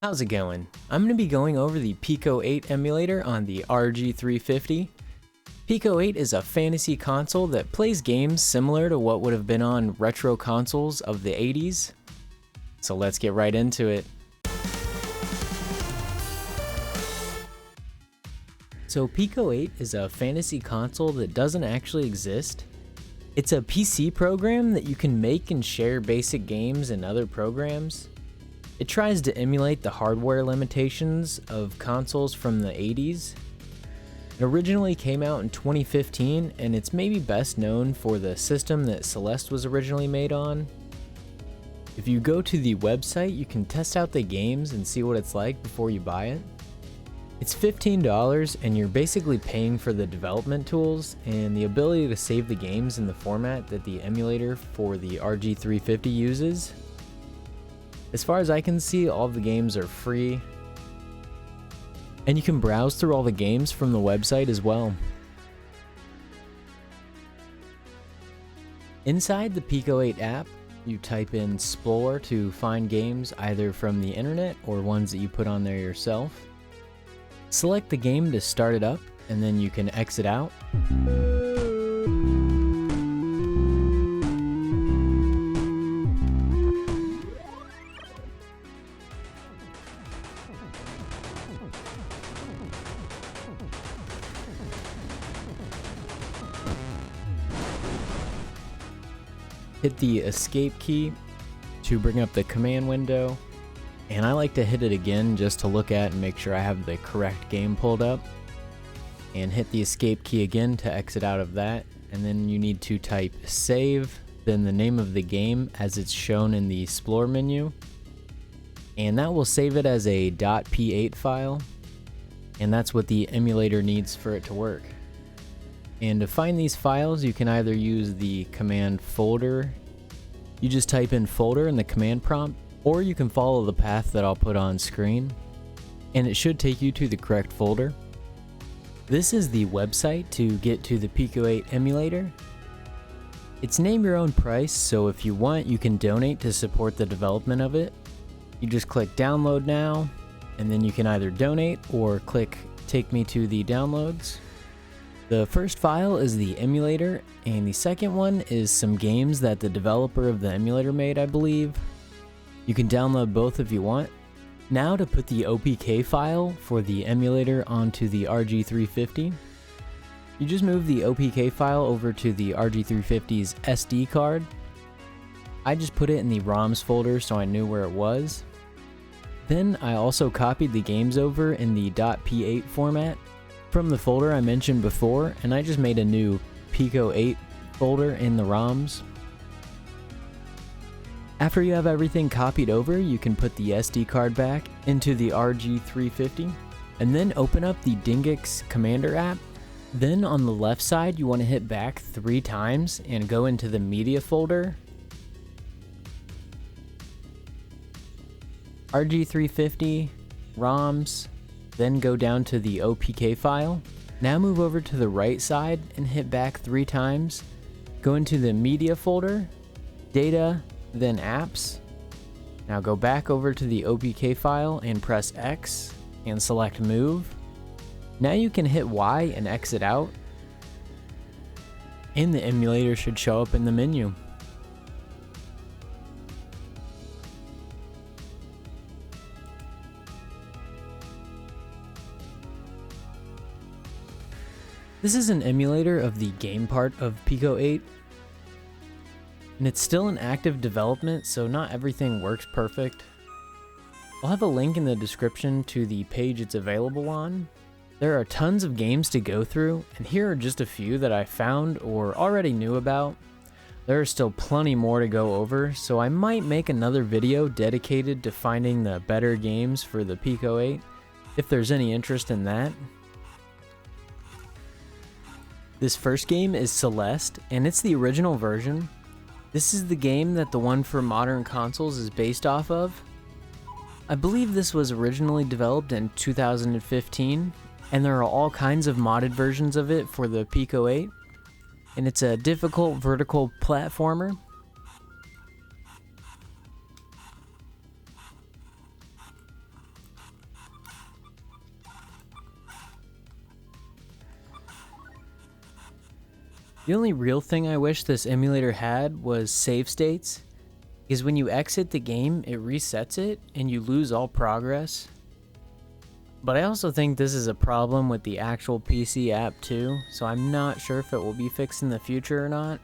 How's it going? I'm going to be going over the Pico 8 emulator on the RG350. Pico 8 is a fantasy console that plays games similar to what would have been on retro consoles of the 80s. So let's get right into it. So Pico 8 is a fantasy console that doesn't actually exist. It's a PC program that you can make and share basic games and other programs. It tries to emulate the hardware limitations of consoles from the 80s. It originally came out in 2015, and it's maybe best known for the system that Celeste was originally made on. If you go to the website, you can test out the games and see what it's like before you buy it. It's $15, and you're basically paying for the development tools and the ability to save the games in the format that the emulator for the RG350 uses. As far as I can see, all of the games are free, and you can browse through all the games from the website as well. Inside the Pico 8 app, you type in Explore to find games either from the internet or ones that you put on there yourself. Select the game to start it up, and then you can exit out. Hit the escape key to bring up the command window, and I like to hit it again just to look at and make sure I have the correct game pulled up, and hit the escape key again to exit out of that. And then you need to type save, then the name of the game as it's shown in the Explore menu, and that will save it as a .p8 file, and that's what the emulator needs for it to work. And to find these files, you can either use the command folder. You just type in folder in the command prompt, or you can follow the path that I'll put on screen, and it should take you to the correct folder. This is the website to get to the Pico 8 emulator. It's name your own price, so if you want, you can donate to support the development of it. You just click download now, and then you can either donate or click take me to the downloads. The first file is the emulator, and the second one is some games that the developer of the emulator made, I believe. You can download both if you want. Now to put the OPK file for the emulator onto the RG350, you just move the OPK file over to the RG350's SD card. I just put it in the ROMs folder so I knew where it was. Then I also copied the games over in the .p8 format from the folder I mentioned before, and I just made a new Pico 8 folder in the ROMs. After you have everything copied over, you can put the SD card back into the RG350, and then open up the Dingix Commander app. Then on the left side, you want to hit back 3 times and go into the media folder, RG350, ROMs, then go down to the OPK file. Now move over to the right side and hit back 3 times. Go into the media folder, data, then apps. Now go back over to the OPK file and press X and select move. Now you can hit Y and exit out, and the emulator should show up in the menu. This is an emulator of the game part of Pico 8, and it's still in active development, so not everything works perfect. I'll have a link in the description to the page it's available on. There are tons of games to go through, and here are just a few that I found or already knew about. There are still plenty more to go over, so I might make another video dedicated to finding the better games for the Pico 8, if there's any interest in that. This first game is Celeste, and it's the original version. This is the game that the one for modern consoles is based off of. I believe this was originally developed in 2015, and there are all kinds of modded versions of it for the Pico 8. And it's a difficult vertical platformer. The only real thing I wish this emulator had was save states, because when you exit the game, it resets it and you lose all progress. But I also think this is a problem with the actual PC app too, so I'm not sure if it will be fixed in the future or not.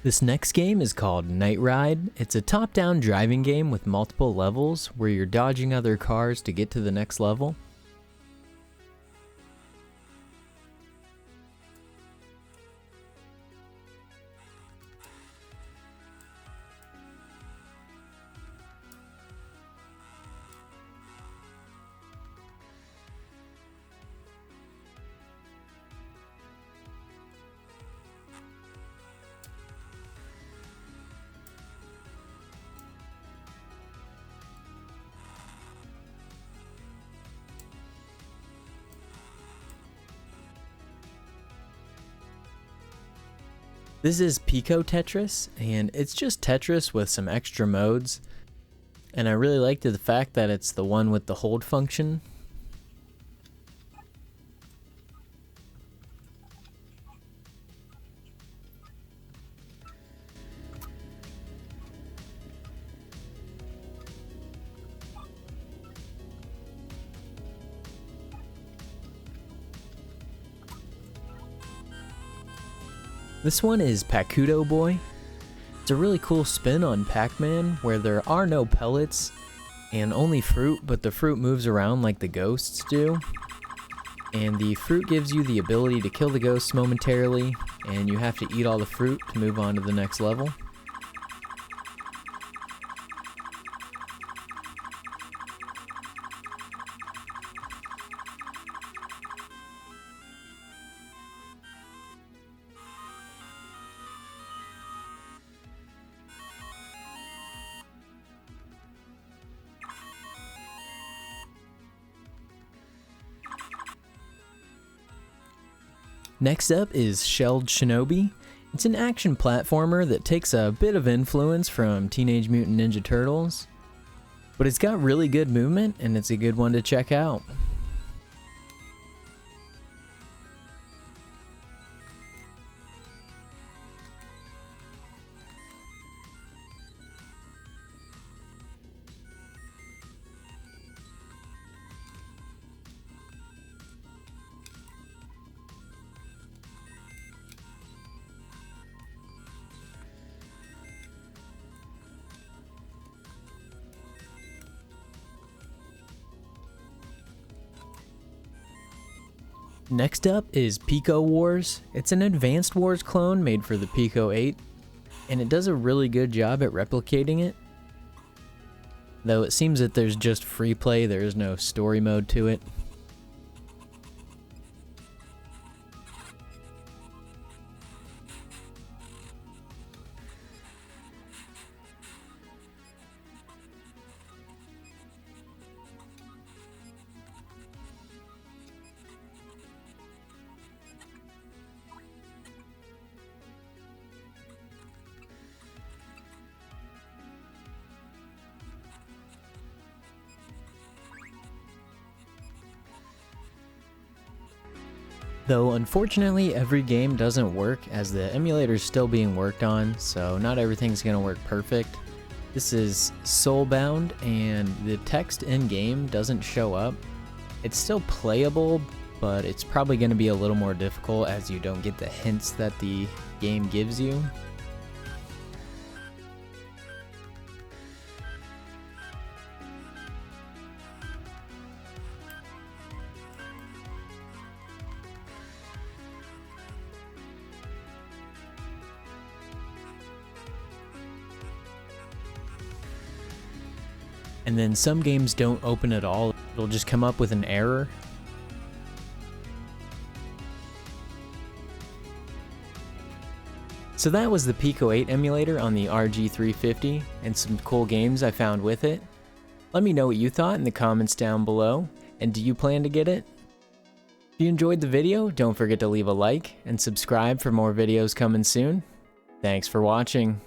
This next game is called Night Ride. It's a top-down driving game with multiple levels where you're dodging other cars to get to the next level. This is Pico Tetris, and it's just Tetris with some extra modes. And I really liked the fact that it's the one with the hold function. This one is Pakutto BOY. It's a really cool spin on Pac-Man where there are no pellets and only fruit, but the fruit moves around like the ghosts do. And the fruit gives you the ability to kill the ghosts momentarily, and you have to eat all the fruit to move on to the next level. Next up is Shelled Shinobi. It's an action platformer that takes a bit of influence from Teenage Mutant Ninja Turtles, but it's got really good movement and it's a good one to check out. Next up is Pico Wars. It's an Advanced Wars clone made for the Pico 8, and it does a really good job at replicating it. Though it seems that there's just free play, there is no story mode to it. Though unfortunately every game doesn't work as the emulator is still being worked on, so not everything's going to work perfect. This is Soulbound and the text in game doesn't show up. It's still playable, but it's probably going to be a little more difficult as you don't get the hints that the game gives you. And then some games don't open at all, it'll just come up with an error. So that was the Pico 8 emulator on the RG350 and some cool games I found with it. Let me know what you thought in the comments down below, and do you plan to get it? If you enjoyed the video, don't forget to leave a like and subscribe for more videos coming soon. Thanks for watching.